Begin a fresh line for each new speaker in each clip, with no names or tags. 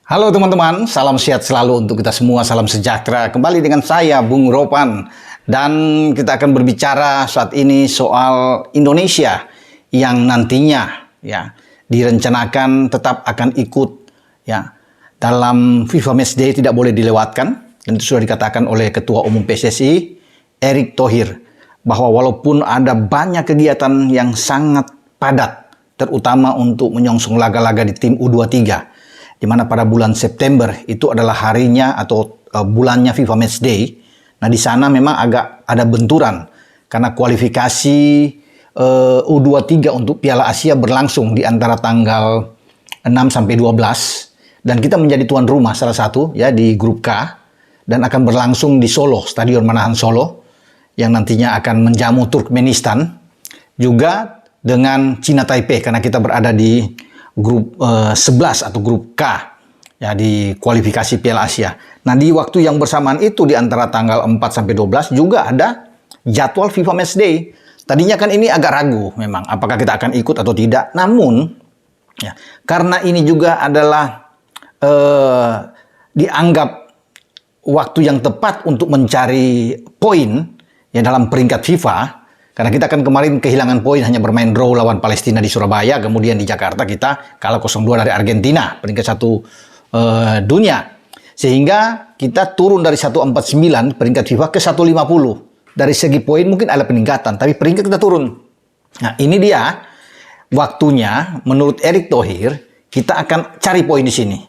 Halo teman-teman, salam sehat selalu untuk kita semua, salam sejahtera. Kembali dengan saya, Bung Ropan. Dan kita akan berbicara saat ini soal Indonesia yang nantinya direncanakan tetap akan ikut dalam FIFA Matchday, tidak boleh dilewatkan. Dan itu sudah dikatakan oleh Ketua Umum PSSI, Erick Thohir, bahwa walaupun ada banyak kegiatan yang sangat padat, terutama untuk menyongsong laga-laga di tim U23, di mana pada bulan September itu adalah harinya atau bulannya FIFA Matchday. Nah, di sana memang agak ada benturan karena kualifikasi U23 untuk Piala Asia berlangsung di antara tanggal 6 sampai 12 dan kita menjadi tuan rumah salah satu di grup K dan akan berlangsung di Solo, Stadion Manahan Solo yang nantinya akan menjamu Turkmenistan juga dengan China Taipei karena kita berada di grup 11 atau grup K di kualifikasi Piala Asia. Nah, di waktu yang bersamaan itu di antara tanggal 4 sampai 12 juga ada jadwal FIFA Matchday. Tadinya kan ini agak ragu memang apakah kita akan ikut atau tidak. Namun karena ini juga adalah dianggap waktu yang tepat untuk mencari poin dalam peringkat FIFA. Karena kita kan kemarin kehilangan poin hanya bermain draw lawan Palestina di Surabaya, kemudian di Jakarta kita kalah 0-2 dari Argentina, peringkat 1 dunia. Sehingga kita turun dari 149 peringkat FIFA ke 150. Dari segi poin mungkin ada peningkatan, tapi peringkat kita turun. Nah, ini dia waktunya menurut Erick Thohir kita akan cari poin di sini.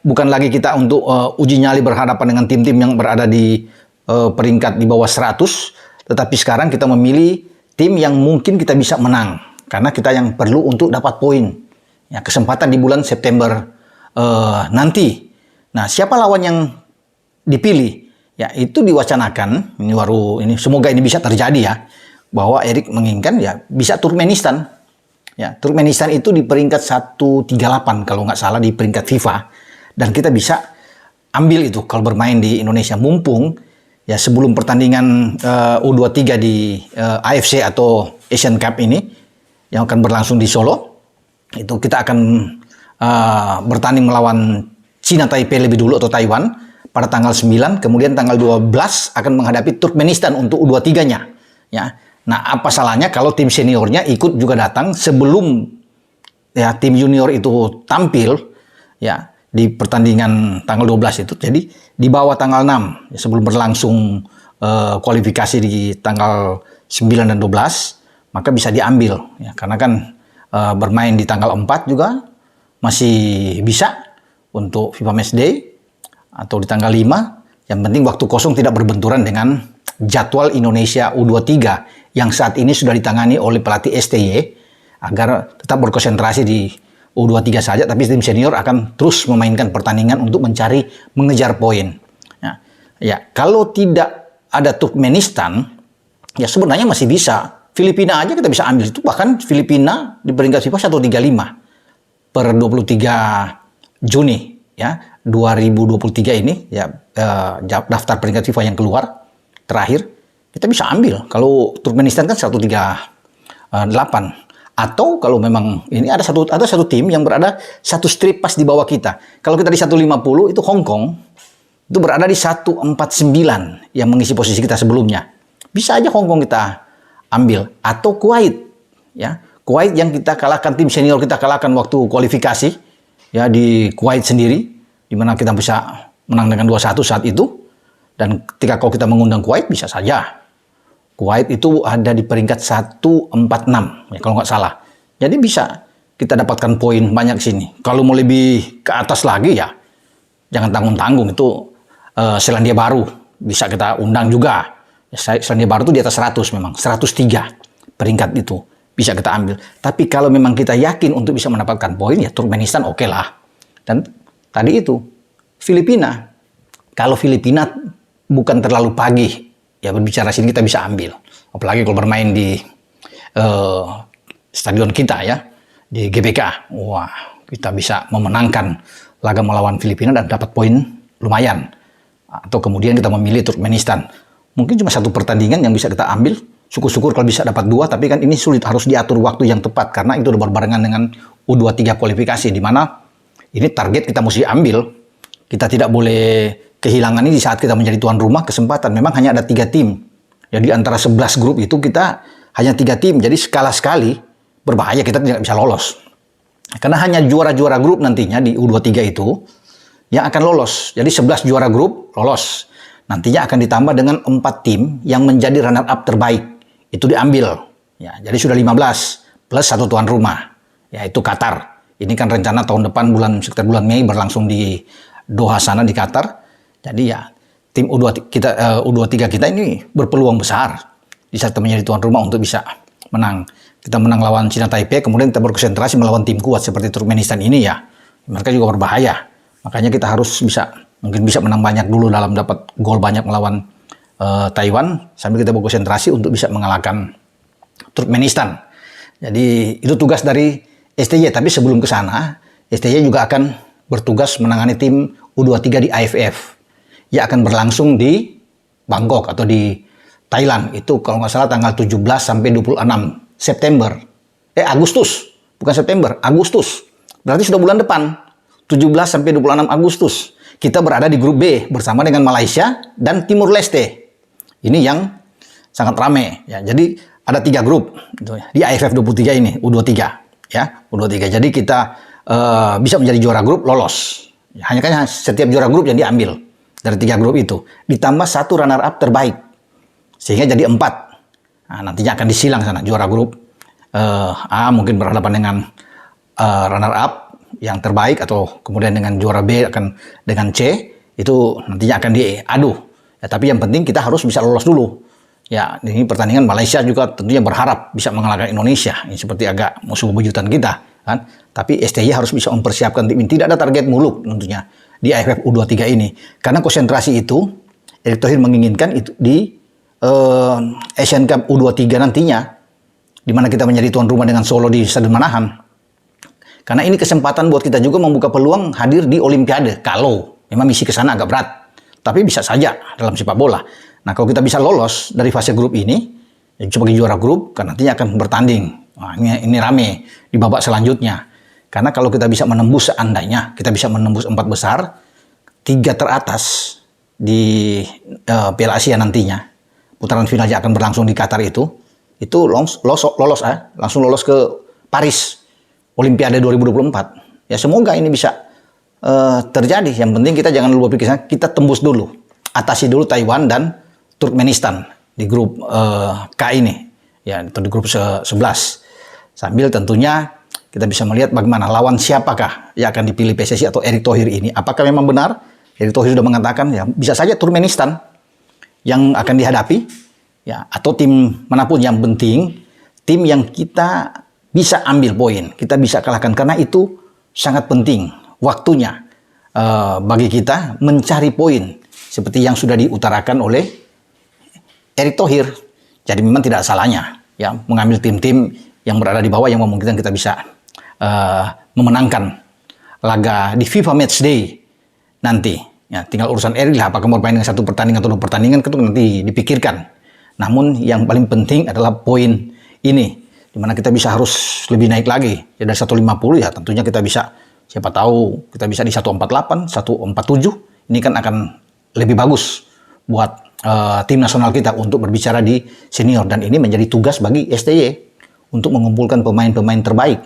Bukan lagi kita untuk uji nyali berhadapan dengan tim-tim yang berada di peringkat di bawah 100. Tetapi sekarang kita memilih tim yang mungkin kita bisa menang. Karena kita yang perlu untuk dapat poin. Kesempatan di bulan September nanti. Nah, siapa lawan yang dipilih? Itu diwacanakan. Ini semoga ini bisa terjadi bahwa Erick menginginkan bisa Turkmenistan. Turkmenistan itu di peringkat 138 kalau nggak salah di peringkat FIFA. Dan kita bisa ambil itu kalau bermain di Indonesia. Mumpung sebelum pertandingan U23 di AFC atau Asian Cup ini yang akan berlangsung di Solo, itu kita akan bertanding melawan China Taipei lebih dulu atau Taiwan pada tanggal 9, kemudian tanggal 12 akan menghadapi Turkmenistan untuk U23-nya. Nah, apa salahnya kalau tim seniornya ikut juga datang sebelum tim junior itu tampil di pertandingan tanggal 12 itu. Jadi di bawah tanggal 6 sebelum berlangsung kualifikasi di tanggal 9 dan 12 maka bisa diambil karena kan bermain di tanggal 4 juga masih bisa untuk FIFA Matchday atau di tanggal 5. Yang penting waktu kosong tidak berbenturan dengan jadwal Indonesia U23 yang saat ini sudah ditangani oleh pelatih STY agar tetap berkonsentrasi di U23 saja, tapi tim senior akan terus memainkan pertandingan untuk mengejar poin. Kalau tidak ada Turkmenistan, sebenarnya masih bisa. Filipina aja kita bisa ambil itu, bahkan Filipina di peringkat FIFA 135 per 23 Juni 2023 ini daftar peringkat FIFA yang keluar terakhir kita bisa ambil. Kalau Turkmenistan kan 138. Atau kalau memang ini ada satu tim yang berada satu strip pas di bawah kita. Kalau kita di 150 itu Hong Kong itu berada di 149 yang mengisi posisi kita sebelumnya. Bisa aja Hong Kong kita ambil atau Kuwait Kuwait yang kita kalahkan, tim senior kita kalahkan waktu kualifikasi di Kuwait sendiri di mana kita bisa menang dengan 2-1 saat itu. Dan ketika kalau kita mengundang Kuwait bisa saja. Kuwait itu ada di peringkat 146 kalau nggak salah. Jadi bisa kita dapatkan poin banyak sini. Kalau mau lebih ke atas lagi jangan tanggung-tanggung itu Selandia Baru bisa kita undang juga. Selandia Baru itu di atas 100 memang, 103 peringkat itu bisa kita ambil. Tapi kalau memang kita yakin untuk bisa mendapatkan poin Turkmenistan oke lah. Dan tadi itu Filipina. Kalau Filipina bukan terlalu pagi berbicara sini kita bisa ambil. Apalagi kalau bermain di stadion kita di GBK. Wah, kita bisa memenangkan laga melawan Filipina dan dapat poin lumayan. Atau kemudian kita memilih Turkmenistan. Mungkin cuma satu pertandingan yang bisa kita ambil. Syukur-syukur kalau bisa dapat 2, tapi kan ini sulit, harus diatur waktu yang tepat karena itu udah berbarengan dengan U23 kualifikasi di mana Ini target kita mesti ambil. Kita tidak boleh kehilangan ini di saat kita menjadi tuan rumah kesempatan. Memang hanya ada 3 tim. Jadi antara 11 grup itu kita hanya 3 tim. Jadi sekali berbahaya kita tidak bisa lolos. Karena hanya juara-juara grup nantinya di U23 itu yang akan lolos. Jadi 11 juara grup lolos. Nantinya akan ditambah dengan 4 tim yang menjadi runner up terbaik. Itu diambil. Ya, jadi sudah 15 plus 1 tuan rumah. Yaitu Qatar. Ini kan rencana tahun depan sekitar bulan Mei berlangsung di Doha sana di Qatar. Jadi ya tim U23 kita ini berpeluang besar di saat kita menjadi tuan rumah untuk bisa menang. Kita menang lawan China Taipei, kemudian kita berkonsentrasi melawan tim kuat seperti Turkmenistan ini ya. Mereka juga berbahaya. Makanya kita harus mungkin bisa menang banyak dulu dalam dapat gol banyak melawan Taiwan sambil kita berkonsentrasi untuk bisa mengalahkan Turkmenistan. Jadi itu tugas dari STY, tapi sebelum ke sana, STY juga akan bertugas menangani tim U23 di AFF. Yang akan berlangsung di Bangkok atau di Thailand. Itu kalau nggak salah tanggal 17 sampai 26 September. Agustus. Bukan September, Agustus. Berarti sudah bulan depan. 17 sampai 26 Agustus. Kita berada di grup B bersama dengan Malaysia dan Timur Leste. Ini yang sangat ramai. Ya, jadi ada 3 grup di AFF 23 ini, U23. Ya, U23. Jadi kita bisa menjadi juara grup, lolos. Hanya setiap juara grup yang diambil dari 3 grup itu. Ditambah 1 runner up terbaik. Sehingga jadi 4. Nah, nantinya akan disilang sana. Juara grup A mungkin berhadapan dengan runner up yang terbaik. Atau kemudian dengan juara B akan dengan C. Itu nantinya akan diadu. Ya, tapi yang penting kita harus bisa lolos dulu. Ya, ini pertandingan Malaysia juga tentunya berharap bisa mengalahkan Indonesia. Ini seperti agak musuh bebuyutan kita. Kan? Tapi STY harus bisa mempersiapkan tim ini. Tidak ada target muluk tentunya di AFF U23 ini. Karena konsentrasi itu, Erick Thohir menginginkan itu di Asian Cup U23 nantinya, di mana kita menjadi tuan rumah dengan Solo di Stadion Manahan. Karena ini kesempatan buat kita juga membuka peluang hadir di Olimpiade. Kalau memang misi ke sana agak berat. Tapi bisa saja dalam sepak bola. Nah, kalau kita bisa lolos dari fase grup ini, sebagai juara grup, kan nantinya akan bertanding. Nah, ini rame di babak selanjutnya. Karena kalau kita bisa menembus seandainya, kita bisa menembus 4 besar, 3 teratas di Piala Asia nantinya, putaran finalnya akan berlangsung di Qatar itu langsung lolos ke Paris, Olimpiade 2024. Ya semoga ini bisa terjadi. Yang penting kita jangan lupa pikir, kita tembus dulu, atasi dulu Taiwan dan Turkmenistan di grup K ini, ya atau di grup 11. Sambil tentunya kita bisa melihat bagaimana lawan siapakah yang akan dipilih PSSI atau Erick Thohir ini. Apakah memang benar Erick Thohir sudah mengatakan ya bisa saja Turkmenistan yang akan dihadapi, ya atau tim manapun, yang penting tim yang kita bisa ambil poin, kita bisa kalahkan, karena itu sangat penting waktunya bagi kita mencari poin seperti yang sudah diutarakan oleh Erick Thohir. Jadi memang tidak salahnya ya mengambil tim-tim yang berada di bawah yang memungkinkan kita bisa memenangkan laga di FIFA Matchday nanti. Ya, tinggal urusan Erick lah, apakah mau bermain dengan 1 pertandingan atau 2 pertandingan itu nanti dipikirkan. Namun yang paling penting adalah poin ini, dimana kita bisa harus lebih naik lagi. Ya dari 150 ya tentunya kita bisa, siapa tahu kita bisa di 148, 147. Ini kan akan lebih bagus buat tim nasional kita untuk berbicara di senior. Dan ini menjadi tugas bagi STY untuk mengumpulkan pemain-pemain terbaik.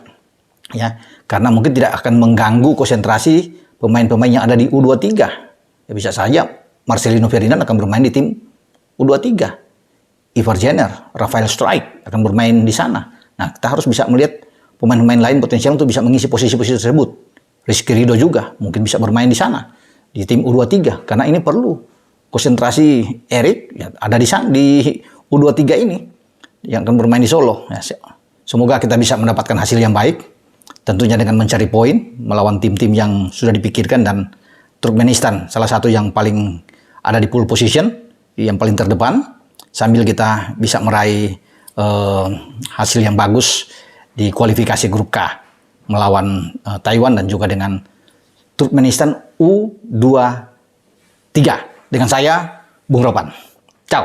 Ya, karena mungkin tidak akan mengganggu konsentrasi pemain-pemain yang ada di U23. Ya bisa saja Marcelino Ferdinand akan bermain di tim U23. Ivar Jenner, Rafael Strijk akan bermain di sana. Nah, kita harus bisa melihat pemain-pemain lain potensial untuk bisa mengisi posisi-posisi tersebut. Rizky Ridho juga mungkin bisa bermain di sana, di tim U23. Karena ini perlu konsentrasi Erick ya, ada di sana, di U23 ini yang akan bermain di Solo. Ya, semoga kita bisa mendapatkan hasil yang baik. Tentunya dengan mencari poin melawan tim-tim yang sudah dipikirkan, dan Turkmenistan salah satu yang paling ada di pole position, yang paling terdepan, sambil kita bisa meraih hasil yang bagus di kualifikasi grup K melawan Taiwan dan juga dengan Turkmenistan U23. Dengan saya, Bung Ropan. Ciao.